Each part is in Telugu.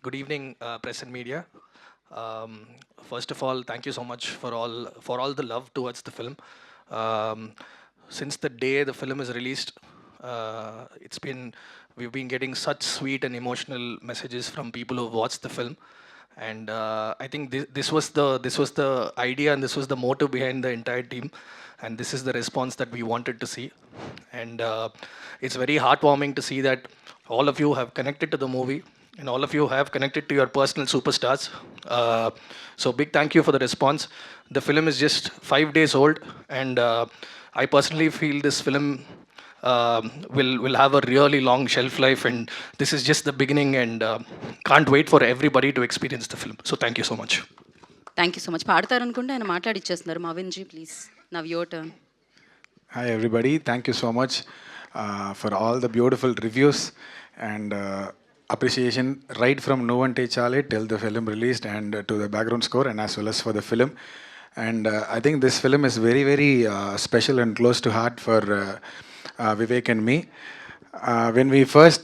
Good evening, press and media. Um, First of all, thank you so much for all the love towards the film. Um, since the day the film is released, it's been we've been getting such sweet and emotional messages from people who've watched the film, and I think this was the idea and this was the motive behind the entire team, and this is the response that we wanted to see, and it's very heartwarming to see that all of you have connected to the movie and all of you have connected to your personal superstars. So big thank you for the response. The film is just 5 days old, and I personally feel this film will have a really long shelf life, and this is just the beginning, and can't wait for everybody to experience the film. So thank you so much. Thank you so much. పాడతారనుకుంటే ఆయన మాట్లాడిచ్చేస్తున్నారు. మవిన్ ji please, now your turn. Hi, everybody. Thank you so much for all the beautiful reviews and appreciation right from No One Take Charlie till the film released and to the background score and as well as for the film. And I think this film is very, very special and close to heart for Vivek and me. When we first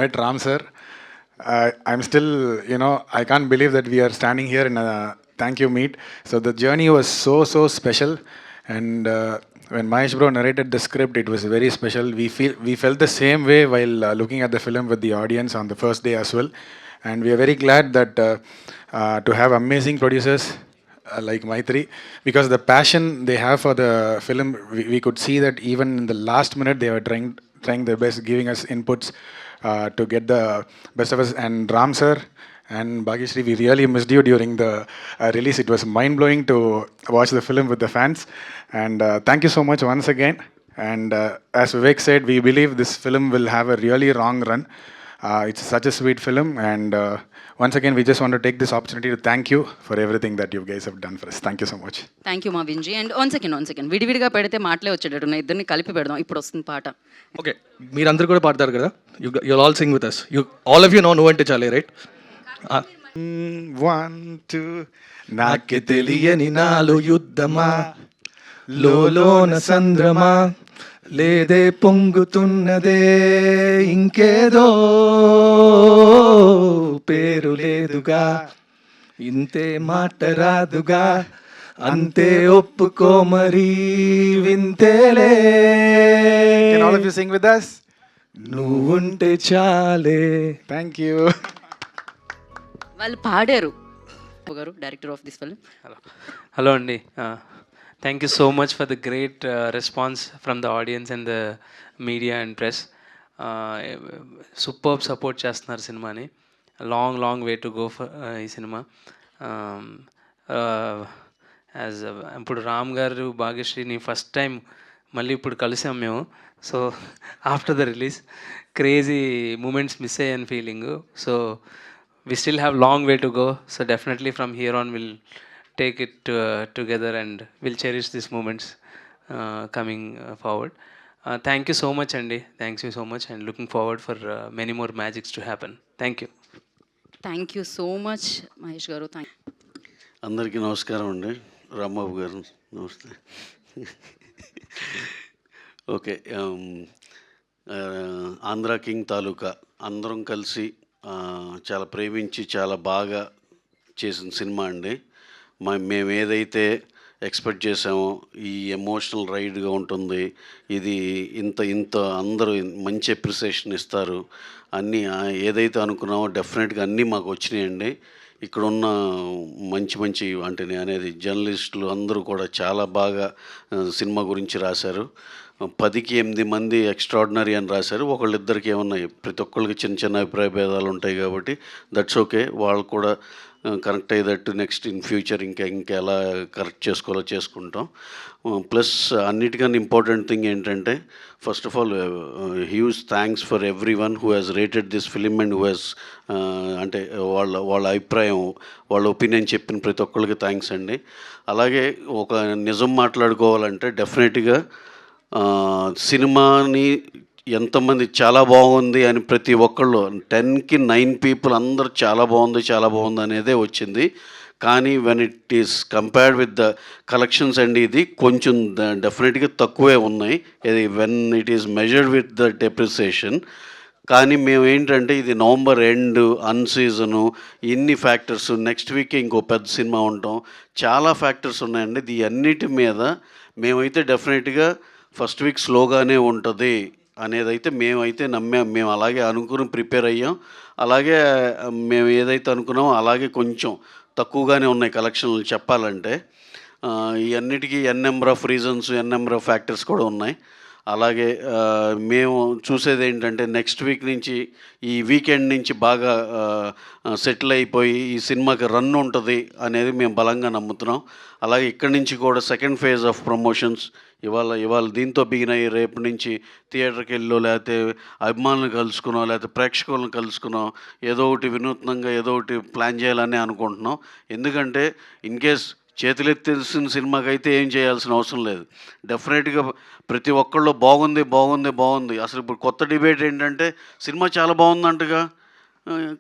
met Ram sir, I'm still, I can't believe that we are standing here in a thank you meet. So the journey was so special, and when Mahesh bro narrated the script, it was very special. We felt the same way while looking at the film with the audience on the first day as well, and we are very glad that to have amazing producers like Maitri, because the passion they have for the film, we could see that even in the last minute they were trying their best, giving us inputs to get the best of us. And Ram sir and Bhagyashree, we really missed you during the release. It was mind-blowing to watch the film with the fans. And thank you so much once again. And as Vivek said, we believe this film will have a really long run. It's such a sweet film. And once again, we just want to take this opportunity to thank you for everything that you guys have done for us. Thank you so much. Thank you మవిన్ జీ. అండ్ వన్ సెకండ్ విడివిడిగా పెడితే మాటలే వచ్చేటట్టున్నాయి. ఇద్దరిని కలిపి పెడదాం. ఇప్పుడు వస్తుంది పాట. ఓకే, మీరందరూ కూడా పాడతారు కదా. You all sing with us. All of you know No One Take Charlie, right? 1, 2, నాకే తెలియని నాలో యుద్ధమా, లోలోన సంద్రమా, లేదే పొంగుతున్నదే ఇంకేదో, పేరు లేదుగా, ఇంతే మాట రాదుగా, అంతే ఒప్పుకో మరి వింతేలే. Can all of you sing with us? నువ్వుంటే చాలే. Thank you. వాళ్ళు పాడారు. గారు director of this film. Hello అండి, thank you so much for the great response from the audience and the media and press. Superb support చేస్తున్నారు సినిమాని. Long way to go for ఈ సినిమా. యాజ్ ఇప్పుడు రామ్ గారు, భాగ్యశ్రీని ఫస్ట్ టైం మళ్ళీ ఇప్పుడు కలిసాం మేము. So after the release crazy moments miss అయ్యాను feeling. So we still have long way to go, so definitely from here on we'll take it together and we'll cherish these moments coming forward. Thank you so much Andy, thanks you so much, and looking forward for many more magics to happen. Thank you. Thank you so much Mahesh గారు. అందరికీ నమస్కారం అండి. రాంబాబు గారు నమస్తే. ఓకే, ఆంధ్ర కింగ్ తాలూకా అందరం కలిసి చాలా ప్రేమించి చాలా బాగా చేసిన సినిమా అండి. మేము ఏదైతే ఎక్స్పెక్ట్ చేసామో ఈ ఎమోషనల్ రైడ్గా ఉంటుంది, ఇది ఇంత అందరూ మంచి అప్రిసియేషన్ ఇస్తారు, అన్నీ ఏదైతే అనుకున్నామో డెఫినెట్గా అన్నీ మాకు వచ్చినాయండి. ఇక్కడున్న మంచి అంటే నేను అనేది జర్నలిస్టులు అందరూ కూడా చాలా బాగా సినిమా గురించి రాశారు. 10కి 8 మంది ఎక్స్ట్రాడినరీ అని రాశారు. ఒకళ్ళిద్దరికి ఏమన్నా, ప్రతి ఒక్కళ్ళకి చిన్న అభిప్రాయ భేదాలు ఉంటాయి కాబట్టి దట్స్ ఓకే. వాళ్ళు కూడా కరెక్ట్ అయ్యేటట్టు నెక్స్ట్ ఇన్ ఫ్యూచర్ ఇంకా ఎలా కరెక్ట్ చేసుకోవాలో చేసుకుంటాం. ప్లస్ అన్నిటికన్నా ఇంపార్టెంట్ థింగ్ ఏంటంటే, first of all huge thanks for every one who has rated this film and who has అంటే వాళ్ళ అభిప్రాయం, వాళ్ళ ఒపీనియన్ చెప్పిన ప్రతి ఒక్కళ్ళకి థ్యాంక్స్ అండి. అలాగే ఒక నిజం మాట్లాడుకోవాలంటే డెఫినెట్గా సినిమాని ఎంతమంది చాలా బాగుంది అని ప్రతి ఒక్కళ్ళు 10కి 9 పీపుల్ అందరూ చాలా బాగుంది అనేదే వచ్చింది. కానీ when it is compared with the collections అండి, ఇది కొంచెం డెఫినెట్గా తక్కువే ఉన్నాయి. ఇది when it is measured with the depreciation కానీ మేము ఏంటంటే ఇది నవంబర్ ఎండ్ అన్సీజను ఇన్ని ఫ్యాక్టర్స్ నెక్స్ట్ వీకే ఇంకో పెద్ద సినిమా ఉంటాం, చాలా ఫ్యాక్టర్స్ ఉన్నాయండి. ఇది అన్నిటి మీద మేమైతే డెఫినెట్గా ఫస్ట్ వీక్ స్లోగానే ఉంటుంది అనేదైతే మేమైతే నమ్మాం. మేము అలాగే అనుకుని ప్రిపేర్ అయ్యాం. అలాగే మేము ఏదైతే అనుకున్నామో అలాగే కొంచెం తక్కువగానే ఉన్నాయి కలెక్షన్లు చెప్పాలంటే. ఈ అన్నిటికీ number of reasons, number of factors కూడా ఉన్నాయి. అలాగే మేము చూసేది ఏంటంటే నెక్స్ట్ వీక్ నుంచి ఈ వీకెండ్ నుంచి బాగా సెటిల్ అయిపోయి ఈ సినిమాకి రన్ ఉంటుంది అనేది మేము బలంగా నమ్ముతున్నాం. అలాగే ఇక్కడి నుంచి కూడా సెకండ్ ఫేజ్ ఆఫ్ ప్రమోషన్స్ ఇవాళ దీంతో బిగిన్ అయ్యి రేపు నుంచి థియేటర్కి వెళ్ళో లేకపోతే అభిమానులను కలుసుకునో లేకపోతే ప్రేక్షకులను కలుసుకునో ఏదో ఒకటి వినూత్నంగా ఏదో ఒకటి ప్లాన్ చేయాలని అనుకుంటున్నాం. ఎందుకంటే ఇన్ కేస్ చేతులెత్తేసిన సినిమాకైతే ఏం చేయాల్సిన అవసరం లేదు. డెఫినెట్గా ప్రతి ఒక్కళ్ళు బాగుంది. అసలు ఇప్పుడు కొత్త డిబేట్ ఏంటంటే సినిమా చాలా బాగుందంటగా,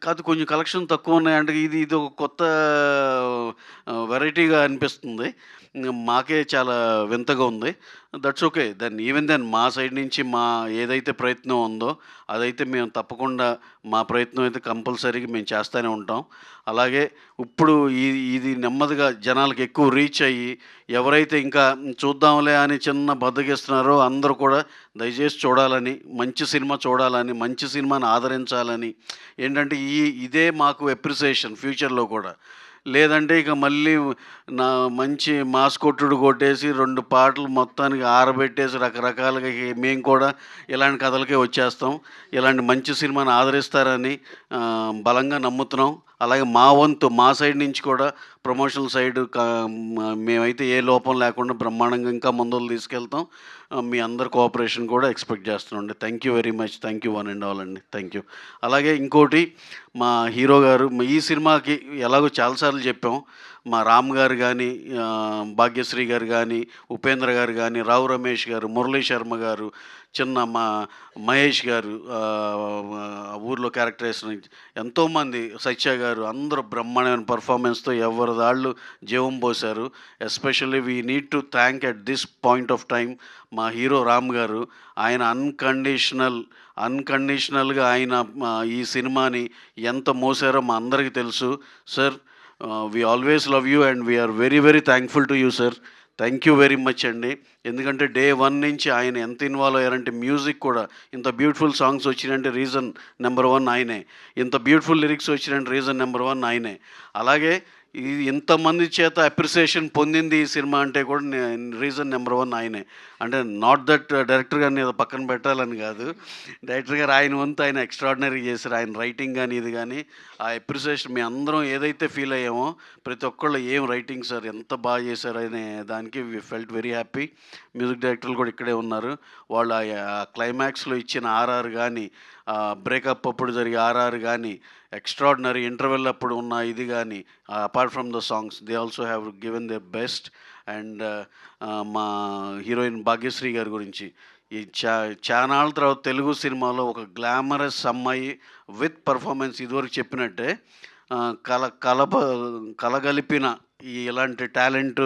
కాదు కొంచెం కలెక్షన్ తక్కువ ఉన్నాయంటే ఇది ఒక కొత్త వెరైటీగా అనిపిస్తుంది. మాకే చాలా వింతగా ఉంది. That's okay. ఈవెన్ మా సైడ్ నుంచి మా ఏదైతే ప్రయత్నం ఉందో అదైతే మేము తప్పకుండా మా ప్రయత్నం అయితే కంపల్సరీగా మేము చేస్తూనే ఉంటాం. అలాగే ఇప్పుడు ఇది నెమ్మదిగా జనాలకు ఎక్కువ రీచ్ అయ్యి ఎవరైతే ఇంకా చూద్దాంలే అని చిన్న బద్దకిస్తున్నారో అందరూ కూడా దయచేసి చూడాలని, మంచి సినిమా చూడాలని, మంచి సినిమాని ఆదరించాలని ఏంటంటే ఇదే మాకు అప్రిసియేషన్ ఫ్యూచర్లో కూడా. లేదంటే ఇక మళ్ళీ మంచి మాస్ కొట్టుడు కొట్టేసి 2 పాటలు మొత్తానికి ఆరబెట్టేసి రకరకాలుగా మేము కూడా ఇలాంటి కథలకే వచ్చేస్తాం. ఇలాంటి మంచి సినిమాని ఆదరిస్తారని బలంగా నమ్ముతున్నాం. అలాగే మా వంతు మా సైడ్ నుంచి కూడా ప్రమోషనల్ సైడ్ మేమైతే ఏ లోపం లేకుండా బ్రహ్మాండంగా ఇంకా ముందుకు తీసుకెళ్తాం. మీ అందరి కోఆపరేషన్ కూడా ఎక్స్పెక్ట్ చేస్తున్నాండి. Thank you very much. Thank you one and all అండి. Thank you. అలాగే ఇంకోటి మా హీరో గారు ఈ సినిమాకి ఎలాగో చాలాసార్లు చెప్పాం, మా రామ్ గారు కానీ, భాగ్యశ్రీ గారు కానీ, ఉపేంద్ర గారు కానీ, రావు రమేష్ గారు, మురళీ శర్మ గారు, మా మహేష్ గారు ఊర్లో క్యారెక్టరేషన్, ఎంతోమంది సత్య గారు అందరూ బ్రహ్మాండమైన పర్ఫార్మెన్స్తో ఎవరి దాళ్ళు జీవం పోశారు. Especially we need to thank at this point of time మా హీరో రామ్ గారు. ఆయన అన్కండిషనల్గా ఆయన ఈ సినిమాని ఎంత మోసారో మా అందరికీ తెలుసు. Sir, we always love you and we are very very thankful to you sir. Thank you very much అండి. ఎందుకంటే డే 1 నుంచి ఆయన ఎంత ఇన్వాల్వ్ అయ్యారంటే మ్యూజిక్ కూడా ఇంత బ్యూటిఫుల్ సాంగ్స్ వచ్చినాయంటే రీజన్ నెంబర్ 1 ఆయనే. ఇంత బ్యూటిఫుల్ లిరిక్స్ వచ్చినాయంటే రీజన్ నెంబర్ 1 ఆయనే. అలాగే ఇది ఇంతమంది చేత అప్రిసియేషన్ పొందింది ఈ సినిమా అంటే కూడా రీజన్ నెంబర్ 1 ఆయనే. అంటే నాట్ దట్ డైరెక్టర్ గారిని ఏదో పక్కన పెట్టాలని కాదు, డైరెక్టర్ గారు ఆయన వంతు ఆయన ఎక్స్ట్రాడినరీ చేశారు. ఆయన రైటింగ్ కానీ ఇది కానీ ఆ అప్రిసియేషన్ మీ అందరం ఏదైతే ఫీల్ అయ్యామో ప్రతి ఒక్కళ్ళు ఏం రైటింగ్ సార్ ఎంత బాగా చేశారు అనే దానికి we felt very happy. Music డైరెక్టర్లు కూడా ఇక్కడే ఉన్నారు. వాళ్ళు ఆ క్లైమాక్స్లో ఇచ్చిన ఆర్ఆర్ కానీ, బ్రేకప్ అప్పుడు జరిగే ఆర్ఆర్ కానీ, ఎక్స్ట్రాడినరీ ఇంటర్వెల్ అప్పుడు ఉన్న ఇది కానీ, apart from the songs they also have given the best. And మా హీరోయిన్ భాగ్యశ్రీ గారి గురించి ఈ చానాళ్ళ తర్వాత తెలుగు సినిమాలో ఒక గ్లామరస్ అమ్మాయి విత్ పర్ఫార్మెన్స్ ఇదివరకు చెప్పినట్టే కలగలిపిన ఇలాంటి టాలెంట్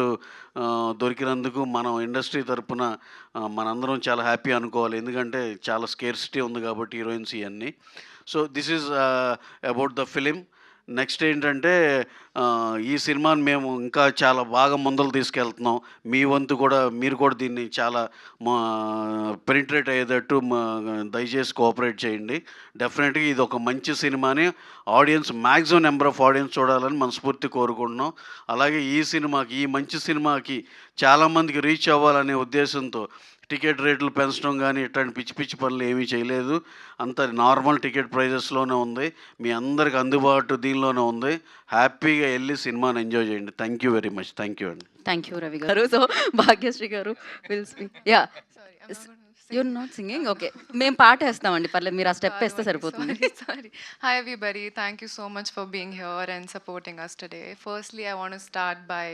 దొరికినందుకు మనం ఇండస్ట్రీ తరపున మనందరం చాలా హ్యాపీ అనుకోవాలి. ఎందుకంటే చాలా స్కేర్సిటీ ఉంది కాబట్టి హీరోయిన్స్ ఇవన్నీ. So this is about the film. Next ఏంటంటే ఈ సినిమాని మేము ఇంకా చాలా బాగా ముందలు తీసుకెళ్తున్నాం. మీ వంతు కూడా మీరు కూడా దీన్ని చాలా పెనిట్రేట్ అయ్యేటట్టు దయచేసి కోఆపరేట్ చేయండి. డెఫినెట్గా ఇది ఒక మంచి సినిమాని audience maximum number of audience చూడాలని మనస్ఫూర్తి కోరుకుంటున్నాం. అలాగే ఈ మంచి సినిమాకి చాలామందికి రీచ్ అవ్వాలనే ఉద్దేశంతో టికెట్ రేట్లు పెంచడం కానీ ఇట్లాంటి పిచ్చి పిచ్చి పనులు ఏమీ చేయలేదు. అంత నార్మల్ టికెట్ ప్రైజెస్లోనే ఉంది. మీ అందరికి అందుబాటు దీనిలోనే ఉంది. హ్యాపీగా వెళ్ళి సినిమాని ఎంజాయ్ చేయండి. Thank you very much. Thank you అండి. థ్యాంక్ యూ రవి గారు. సో భాగ్యశ్రీ గారు will speak. Yeah, you're not singing. Okay, మేము పాట వేస్తామండి, పర్లేదు, మీరు ఆ స్టెప్ వేస్తే సరిపోతుంది. Sorry. Hi, everybody. Thank you so much for being here and supporting us today. Firstly, I want to start by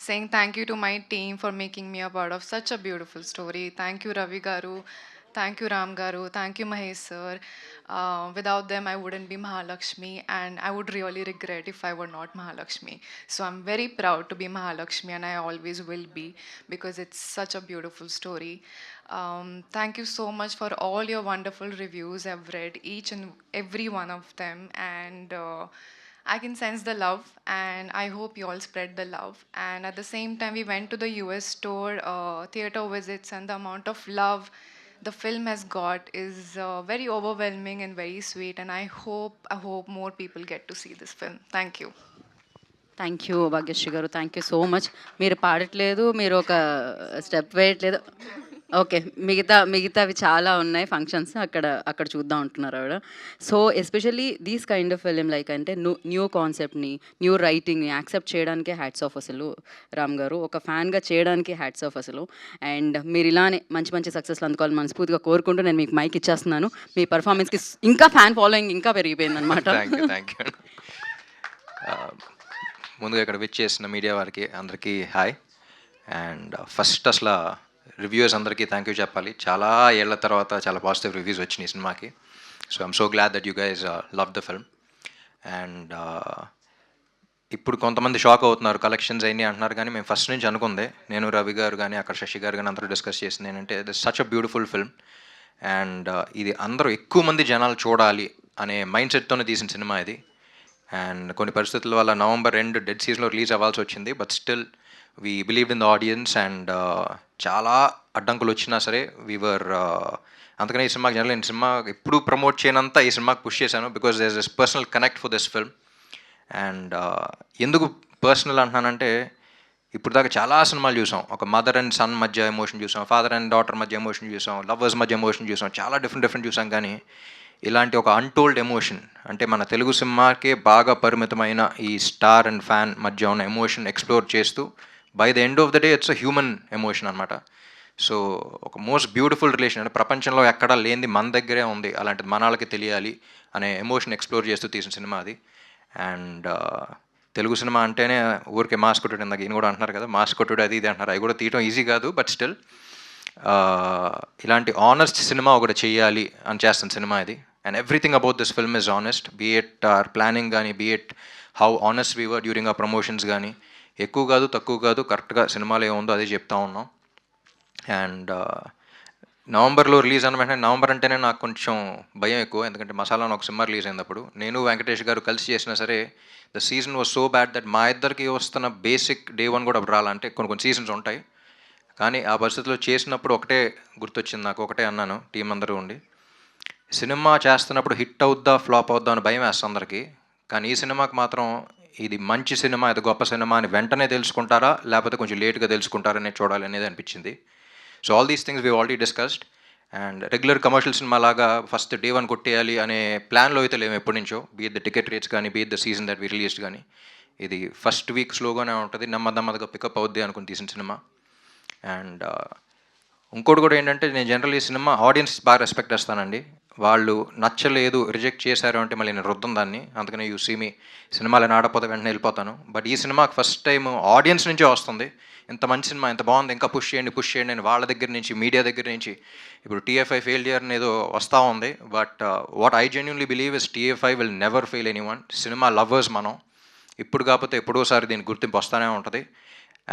saying thank you to my team for making me a part of such a beautiful story. Thank you, Ravi Garu. Thank you, Ram Garu. Thank you, Mahesh sir. Without them, I wouldn't be Mahalakshmi, and I would really regret if I were not Mahalakshmi. So I'm very proud to be Mahalakshmi, and I always will be, because it's such a beautiful story. Thank you so much for all your wonderful reviews. I've read each and every one of them, and I can sense the love, and I hope you all spread the love. And at the same time, we went to the US store, theater visits, and the amount of love the film has got is very overwhelming and very sweet. And I hope more people get to see this film. Thank you. Thank you Bhagyashree గారు, థ్యాంక్ యూ సో మచ్. మీరు పాడట్లేదు, మీరు ఒక స్టెప్ వేయట్లేదు. ఓకే, మిగతావి చాలా ఉన్నాయి ఫంక్షన్స్, అక్కడ చూద్దాం అంటున్నారు ఆవిడ. So especially these kind of film like అంటే న్యూ కాన్సెప్ట్ని, న్యూ రైటింగ్ని యాక్సెప్ట్ చేయడానికే హ్యాట్స్ ఆఫ్ అసలు రామ్ గారు. ఒక ఫ్యాన్గా చేయడానికి హ్యాట్స్ ఆఫ్ అసలు. అండ్ మీరు ఇలానే మంచి మంచి సక్సెస్లు అందుకోవాలి మనస్ఫూర్తిగా కోరుకుంటూ నేను మీకు మైక్ ఇచ్చేస్తున్నాను. మీ పర్ఫార్మెన్స్కి ఇంకా ఫ్యాన్ ఫాలోయింగ్ ఇంకా పెరిగిపోయింది అనమాట. Thank you. ముందుగా ఇక్కడ విచ్ చేసిన మీడియా వారికి అందరికీ హాయ్. అండ్ ఫస్ట్ అసలు రివ్యూయర్స్ అందరికీ థ్యాంక్ యూ చెప్పాలి. చాలా ఏళ్ల తర్వాత చాలా పాజిటివ్ రివ్యూస్ వచ్చినాయి ఈ సినిమాకి. So I'm so glad that you guys love the film. And ఇప్పుడు కొంతమంది షాక్ అవుతున్నారు, కలెక్షన్స్ అయినాయి అంటున్నారు, కానీ మేము ఫస్ట్ నుంచి అనుకుందే, నేను రవి గారు కానీ అక్కడ శశి గారు కానీ అందరూ డిస్కస్ చేసింది ఏంటంటే this such a beautiful film. And ఇది అందరూ ఎక్కువ మంది జనాలు చూడాలి అనే మైండ్ సెట్తోనే తీసిన సినిమా ఇది. అండ్ కొన్ని పరిస్థితుల వల్ల నవంబర్ 2 డెడ్ సీజన్లో రిలీజ్ అవ్వాల్సి వచ్చింది. But still we believed in the audience. And చాలా అడ్డంకులు వచ్చినా సరే వీవర్ అందుకనే ఈ సినిమాకి జనరల్ నేను సినిమా ఎప్పుడు ప్రమోట్ చేయనంతా ఈ సినిమాకి పుష్ చేశాను, because there is this personal connect for this film. And ఎందుకు పర్సనల్ అంటున్నానంటే ఇప్పుడు దాకా చాలా సినిమాలు చూసాం, ఒక మదర్ అండ్ సన్ మధ్య ఎమోషన్ చూసాం, ఫాదర్ అండ్ డాటర్ మధ్య ఎమోషన్ చూసాం, లవర్స్ మధ్య ఎమోషన్ చూసాం, చాలా డిఫరెంట్ చూసాం. కానీ ఇలాంటి ఒక అన్టోల్డ్ ఎమోషన్, అంటే మన తెలుగు సినిమాకే బాగా పరిమితమైన ఈ స్టార్ అండ్ ఫ్యాన్ మధ్య ఉన్న ఎమోషన్ ఎక్స్ప్లోర్ చేస్తూ by the end of the day it's a human emotion అనమాట. సో ఒక మోస్ట్ బ్యూటిఫుల్ రిలేషన్, అంటే ప్రపంచంలో ఎక్కడా లేనిది మన దగ్గరే ఉంది, అలాంటిది మనాలకి తెలియాలి అనే ఎమోషన్ ఎక్స్ప్లోర్ చేస్తూ తీసిన సినిమా అది. అండ్ తెలుగు సినిమా అంటేనే ఊరికే మాస్ కొట్టుడు, ఇందాక ఈయన కూడా అంటున్నారు కదా మాస్ కొట్టుడు అది ఇది అంటున్నారు, అవి కూడా తీయడం ఈజీ కాదు. బట్ స్టిల్ ఇలాంటి ఆనెస్ట్ సినిమా ఒకటి చెయ్యాలి అని చేస్తున్న సినిమా ఇది. And everything about this film is honest, be it our planning కానీ, be it how honest we were during ఆ ప్రమోషన్స్ కానీ. ఎక్కువ కాదు తక్కువ కాదు, కరెక్ట్గా సినిమాలో ఏముందో అదే చెప్తా ఉన్నాం. అండ్ నవంబర్లో రిలీజ్ అన్న వెంటనే, నవంబర్ అంటేనే నాకు కొంచెం భయం ఎక్కువ, ఎందుకంటే మసాలాను ఒక సినిమా రిలీజ్ అయినప్పుడు నేను వెంకటేష్ గారు కలిసి చేసినా సరే the season was so bad that మా ఇద్దరికి వస్తున్న బేసిక్ డే 1 కూడా రాలంటే కొన్ని సీజన్స్ ఉంటాయి. కానీ ఆ పరిస్థితిలో చేసినప్పుడు ఒకటే గుర్తొచ్చింది నాకు, ఒకటే అన్నాను టీం అందరూ ఉండి, సినిమా చేస్తున్నప్పుడు హిట్ అవుద్దా ఫ్లాప్ అవుద్దా అని భయం వేస్తుంది అందరికీ, కానీ ఈ సినిమాకి మాత్రం ఇది మంచి సినిమా, ఇది గొప్ప సినిమా అని వెంటనే తెలుసుకుంటారా లేకపోతే కొంచెం లేట్గా తెలుసుకుంటారనే చూడాలి అనేది అనిపించింది. So all these things we already discussed. And regular commercial cinema లాగా ఫస్ట్ డే 1 కొట్టేయాలి అనే ప్లాన్లో అయితే లేము ఎప్పటి నుంచో, బీట్ ద టికెట్ రేట్స్ కానీ, beat the season that we released కానీ. ఇది ఫస్ట్ వీక్ స్లోగానే ఉంటుంది, నెమ్మదిగా పికప్ అవుద్ది అనుకుని తీసిన సినిమా. అండ్ ఇంకోటి కూడా ఏంటంటే, నేను జనరల్ ఈ సినిమా ఆడియన్స్ బాగా రెస్పెక్ట్ చేస్తానండి. వాళ్ళు నచ్చలేదు రిజెక్ట్ చేశారు అంటే మళ్ళీ నేను రుద్దం దాన్ని, అందుకనే యూ సీ మీ సినిమాలో ఆడపోతే వెంటనే వెళ్ళిపోతాను. బట్ ఈ సినిమాకి ఫస్ట్ టైం ఆడియన్స్ నుంచే వస్తుంది, ఇంత మంచి సినిమా, ఇంత బాగుంది, ఇంకా పుష్ చేయండి అని వాళ్ళ దగ్గర నుంచి, మీడియా దగ్గర నుంచి. ఇప్పుడు TFI ఫెయిల్యూర్ ఏదో వస్తూ ఉంది, but what I genuinely believe is TFI will never fail anyone. Cinema lovers మనం, ఇప్పుడు కాకపోతే ఎప్పుడోసారి దీనికి గుర్తింపు వస్తూనే ఉంటుంది,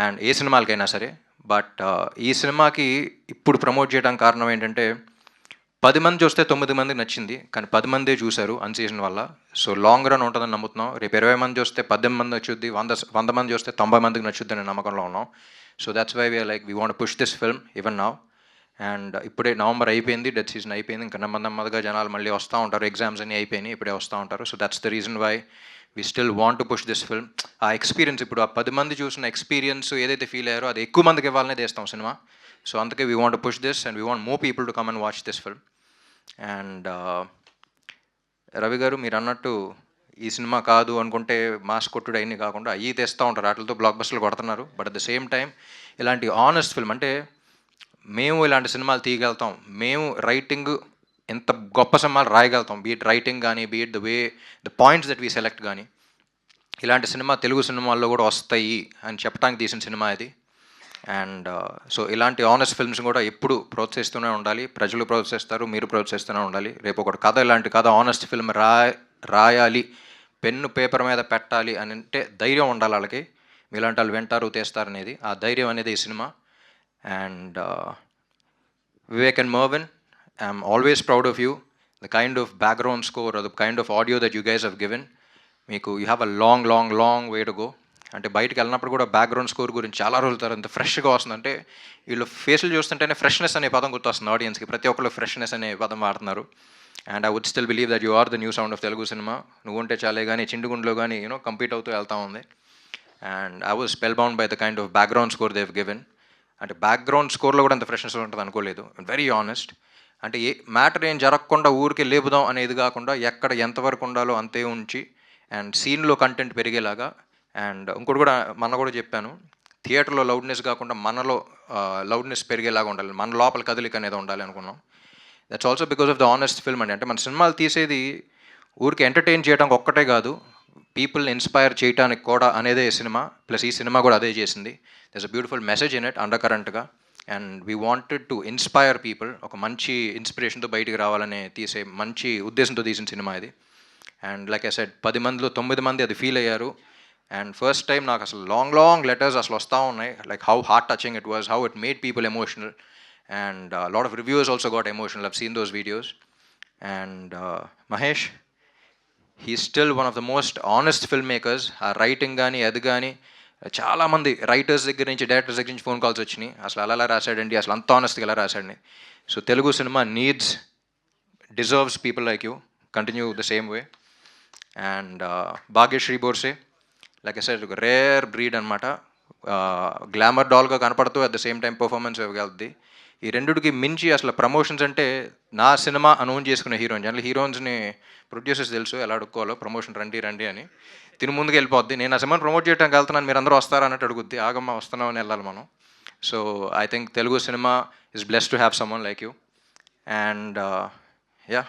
అండ్ ఏ సినిమాలకైనా సరే. బట్ ఈ సినిమాకి ఇప్పుడు ప్రమోట్ చేయడానికి కారణం ఏంటంటే, 10 మంది చూస్తే 9 మందికి నచ్చింది, కానీ 10 మందే చూశారు అన్సీజన్ వల్ల. సో లాంగ్ రన్ ఉంటుందని నమ్ముతున్నాం. రేపు 20 మంది చూస్తే 18 మంది నచ్చుద్ది, 100 మంది చూస్తే 90 మందికి నచ్చుద్ది అనే నమ్మకంలో ఉన్నాం. So that's why we are like we want push this film even now. And ఇప్పుడే నవంబర్ అయిపోయింది, డెడ్ సీజన్ అయిపోయింది, ఇంకా నెమ్మదిగా జనాలు మళ్ళీ వస్తూ ఉంటారు, ఎగ్జామ్స్ అన్నీ అయిపోయినాయి, ఇప్పుడే వస్తూ ఉంటారు. So that's the reason why we still want to push this film. ఆ ఎక్స్పీరియన్స్, ఇప్పుడు ఆ 10 మంది చూసిన ఎక్స్పీరియన్స్ ఏదైతే ఫీల్ అయ్యారో అది ఎక్కువ మందికి ఇవ్వాలనే తీస్తాం సినిమా. సో అందుకే we want to push this and we want more people to come and watch this film. And Ravi గారు మీరు అన్నట్టు ఈ సినిమా కాదు అనుకుంటే మాస్ కొట్టుడు అన్నీ కాకుండా అయ్యి తెస్తూ ఉంటారు, వాటితో బ్లాక్ బస్టర్లు కొడుతున్నారు. But at the same time ఇలాంటి ఆనెస్ట్ ఫిల్మ్, అంటే మేము ఇలాంటి సినిమాలు తీయగలుగుతాం, మేము రైటింగ్ ఎంత గొప్ప సినిమాలు రాయగలుగుతాం, బీట్ రైటింగ్ కానీ, beat the way the points that we select కానీ, ఇలాంటి సినిమా తెలుగు సినిమాల్లో కూడా వస్తాయి అని చెప్పడానికి తీసిన సినిమా ఇది. అండ్ సో ఇలాంటి ఆనెస్ట్ ఫిల్మ్స్ కూడా ఎప్పుడు ప్రోత్సహిస్తూనే ఉండాలి. ప్రజలు ప్రోత్సహిస్తారు, మీరు ప్రోత్సహిస్తూనే ఉండాలి. రేపు ఒక కథ, ఇలాంటి కథ ఆనెస్ట్ ఫిల్మ్ రాయాలి, పెన్ను పేపర్ మీద పెట్టాలి అని అంటే ధైర్యం ఉండాలి వాళ్ళకి. మీలాంటి వాళ్ళు వింటారు, తీస్తారు అనేది, ఆ ధైర్యం అనేది ఈ cinema. And Vivek and Mervyn, I'm always proud of you. The kind of background score or the kind of audio that you guys have given, మీకు you have a long way to go. అంటే బయటకు వెళ్ళినప్పుడు కూడా బ్యాక్గ్రౌండ్ స్కోర్ గురించి చాలా రోజుల తర్వాత ఫ్రెష్గా వస్తుందంటే వీళ్ళు ఫేసులు చూస్తుంటేనే ఫ్రెష్నెస్ అనే పదం గుర్తొస్తుంది ఆడియన్స్కి. ప్రతి ఒక్కళ్ళు ఫ్రెష్నెస్ అనే పదం వాడుతున్నారు. And I would still believe that you are the new sound of Telugu cinema. నువ్వుంటే చాలే కానీ చిండుగుండ్లో కానీ కంపీట్ అవుతూ వెళ్తూ ఉంది. And I was spellbound by the kind of background score they have given. అంటే బ్యాక్గ్రౌండ్ స్కోర్లో కూడా అంత ఫ్రెష్నెస్ ఉంటుంది అనుకోలేదు. Very honest. అంటే ఏ మ్యాటర్ ఏం జరగకుండా ఊరికే లేపుదాం అనేది కాకుండా ఎక్కడ ఎంతవరకు ఉండాలో అంతే ఉంచి అండ్ సీన్లో కంటెంట్ పెరిగేలాగా. అండ్ ఇంకోటి కూడా కూడా చెప్పాను, థియేటర్లో లౌడ్నెస్ కాకుండా మనలో లౌడ్నెస్ పెరిగేలాగా ఉండాలి, మన లోపల కదలిక అనేది ఉండాలి అనుకున్నాం. That's also because of the honest film అండి. అంటే మన సినిమాలు తీసేది ఊరికి ఎంటర్టైన్ చేయడానికి ఒక్కటే కాదు, పీపుల్ని ఇన్స్పైర్ చేయడానికి కూడా అనేదే ఈ సినిమా. ప్లస్ ఈ సినిమా కూడా అదే చేసింది. There's a beautiful message in it under కరెంట్గా. And we wanted to inspire people. ఒక మంచి ఇన్స్పిరేషన్తో బయటికి రావాలనే తీసే మంచి ఉద్దేశంతో తీసిన సినిమా ఇది. అండ్ లైక్ ఐ సెడ్ 10 మందిలో 9 మంది అది ఫీల్ అయ్యారు. అండ్ ఫస్ట్ టైం నాకు అసలు లాంగ్ లెటర్స్ అసలు వస్తూ ఉన్నాయి, like how heart touching it was, how it made people emotional. And lot of reviews also got emotional. I've seen those videos. And Mahesh, he still one of the most honest film makers. ఆ రైటింగ్ కానీ అది కానీ చాలామంది రైటర్స్ దగ్గర నుంచి, డైరెక్టర్స్ దగ్గర నుంచి ఫోన్ కాల్స్ వచ్చినాయి, అసలు అలా రాశాడండి, అసలు అంత ఆనెస్ట్గా ఎలా రాశాడని. So Telugu cinema deserves people like you. Continue the same way. And Bhagyashri Borse, like I said, ఒక రేర్ బ్రీడ్ అనమాట. గ్లామర్ డాల్గా కనపడుతూ at the same time performance ఇవ్వగలది. ఈ రెండుకి మించి అసలు ప్రమోషన్స్ అంటే నా సినిమా అనౌన్స్ చేసుకునే హీరోయిన్. జనరల్ హీరోయిన్స్ని ప్రొడ్యూసర్స్ తెలుసు ఎలా అడుక్కోవాలో, ప్రమోషన్ రండి అని. తిని ముందుకు వెళ్ళిపోద్ది. నేను ఆ సినిమాని ప్రమోట్ చేయడానికి వెళ్తున్నాను, మీరు అందరూ వస్తారా అన్నట్టు అడుగుద్ది. ఆగమ్మ వస్తున్నామని వెళ్ళాలి మనం. So I think Telugu cinema is blessed to have someone like you. And yeah,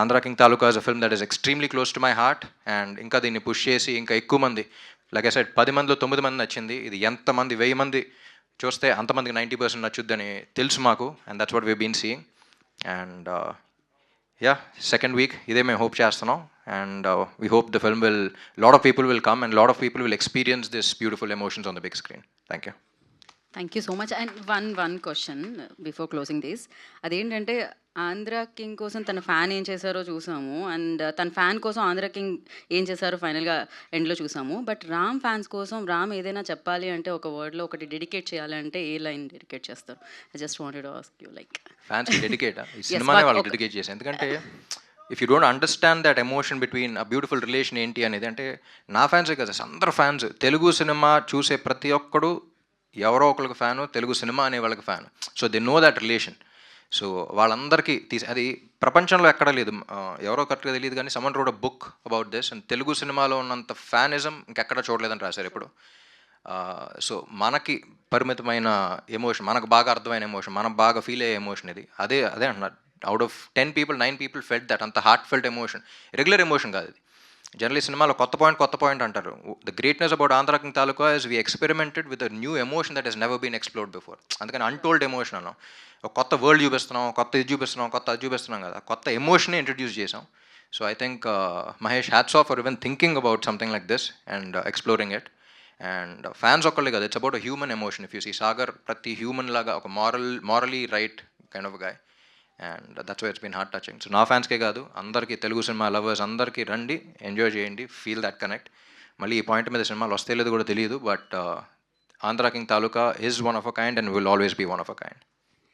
Andhra King Taluka is a film that is extremely close to my heart. And ఇంకా దీన్ని పుష్ చేసి ఇంకా ఎక్కువ మంది, లైక్ ఐ సెడ్, 10 మందిలో 9 మంది నచ్చింది. ఇది ఎంతమంది 1000 మంది చూస్తే అంతమందికి 90% నచ్చుద్దని తెలుసు మాకు. And that's what we been seeing. And yeah, second week ఇదే మేము హోప్ చేస్తున్నాం. And we hope the film will, lot of people will come and lot of people will experience this beautiful emotions on the big screen. Thank you. Thank you so much. And one question before closing this. అదేంటంటే ఆంధ్ర కింగ్ కోసం తన ఫ్యాన్ ఏం చేశారో చూసాము, అండ్ తన ఫ్యాన్ కోసం ఆంధ్ర కింగ్ ఏం చేశారో ఫైనల్గా ఎండ్లో చూసాము. బట్ రామ్ ఫ్యాన్స్ కోసం రామ్ ఏదైనా చెప్పాలి అంటే, ఒక వర్డ్లో ఒకటి డెడికేట్ చేయాలి అంటే ఏ లైన్ డెడికేట్ చేస్తారు? I just wanted to ask you, like ఫ్యాన్స్కి డెడికేట్ ఈ సినిమానే వాళ్ళకి డెడికేట్ చేశాను. ఎందుకంటే if you don't understand that emotion between a beautiful relation ఏంటి అనేది, అంటే నా ఫ్యాన్సే కదా, అందరు ఫ్యాన్స్, తెలుగు సినిమా చూసే ప్రతి ఒక్కడు ఎవరో ఒకరికి ఫ్యాను, తెలుగు సినిమా అనే వాళ్ళకి fan. So they know that relation. So వాళ్ళందరికీ అది ప్రపంచంలో ఎక్కడ లేదు. ఎవరో కరెక్ట్గా తెలియదు కానీ someone road a book about this. And Telugu సినిమాలో ఉన్నంత ఫ్యానిజం ఇంకెక్కడ చూడలేదని రాశారు ఇప్పుడు. సో మనకి పరిమితమైన ఎమోషన్, మనకు బాగా అర్థమైన ఎమోషన్, మనం బాగా ఫీల్ అయ్యే ఎమోషన్ ఇది. అదే అంటున్నారు, out of 10 people 9 people felt that. అంత heart felt emotion, regular emotion కాదు ఇది. జనరలీ సినిమాలో కొత్త పాయింట్ అంటారు. The greatness about Andhra King Taluka is we experimented with a new emotion that has never been explored before. అందుకని అన్టోల్డ్ ఎమోషన్ అన్నాం. ఒక కొత్త వరల్డ్ చూపిస్తున్నాం, కొత్త ఇది చూపిస్తున్నాం, కొత్త అది చూపిస్తున్నాం కదా, కొత్త ఎమోషనే ఇంట్రడ్యూస్ చేసాం. So I think Mahesh, hats off for even thinking about something like this and exploring it. And fans ఒక్కళ్ళే కదా, it's about a human emotion. If you see Sagar, ప్రతి హ్యూమన్ లాగా ఒక morally right kind of guy. And that's why it's been heart touching. So నా ఫ్యాన్స్కే కాదు, అందరికీ, తెలుగు సినిమా లవర్స్ అందరికీ రండి, ఎంజాయ్ చేయండి, ఫీల్ దట్ కనెక్ట్. మళ్ళీ ఈ పాయింట్ మీద సినిమాలు వస్తే లేదు కూడా తెలియదు, but Andhra King Taluka is one of a kind and will always be one of a kind.